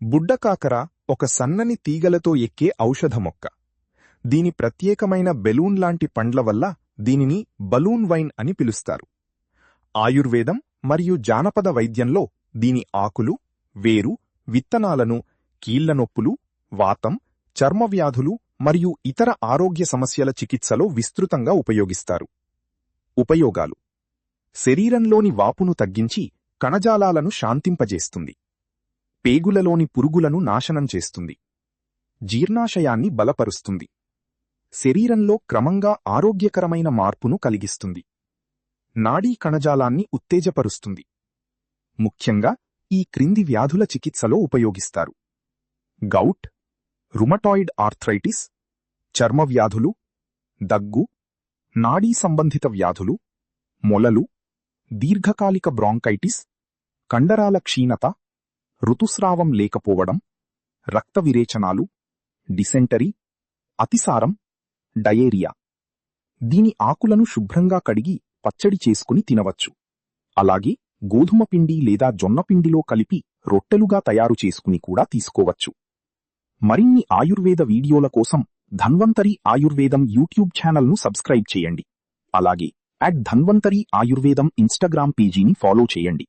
బుడ్డకాకర ఒక సన్నని తీగలతో ఎక్కే ఔషధ మొక్క. దీని ప్రత్యేకమైన బెలూన్ లాంటి పండ్ల వల్ల దీనిని బలూన్ వైన్ అని పిలుస్తారు. ఆయుర్వేదం మరియు జానపద వైద్యంలో దీని ఆకులు, వేరు, విత్తనాలను కీళ్లనొప్పులు, వాతం, చర్మవ్యాధులు మరియు ఇతర ఆరోగ్య సమస్యల చికిత్సలో విస్తృతంగా ఉపయోగిస్తారు. ఉపయోగాలు: శరీరంలోని వాపును తగ్గించి కణజాలాలను శాంతింపజేస్తుంది. పేగులలోని పురుగులను నాశనం చేస్తుంది. జీర్ణాశయాన్ని బలపరుస్తుంది. శరీరంలో క్రమంగా ఆరోగ్యకరమైన మార్పును కలిగిస్తుంది. నాడీ కణజాలాన్ని ఉత్తేజపరుస్తుంది. ముఖ్యంగా ఈ క్రింది వ్యాధుల చికిత్సలో ఉపయోగిస్తారు: గౌట్, రుమటాయిడ్ ఆర్థరైటిస్, చర్మవ్యాధులు, దగ్గు, నాడీ సంబంధిత వ్యాధులు, మొలలు, దీర్ఘకాలిక బ్రాంకైటిస్, కండరాల క్షీణత, ఋతుస్రావం లేకపోవడం, రక్త విరేచనాలు, డిసెంటరీ, అతిసారం, డయేరియా. దీని ఆకులను శుభ్రంగా కడిగి పచ్చడి చేసుకుని తినవచ్చు. అలాగే గోధుమ పిండి లేదా జొన్న పిండిలో కలిపి రొట్టెలుగా తయారు చేసుకుని కూడా తీసుకోవచ్చు. మరిన్ని ఆయుర్వేద వీడియోల కోసం ధన్వంతరి ఆయుర్వేదం యూట్యూబ్ ఛానల్ను సబ్స్క్రైబ్ చేయండి. అలాగే @ధన్వంతరి ఆయుర్వేదం ఇన్స్టాగ్రామ్ పేజీని ఫాలో చేయండి.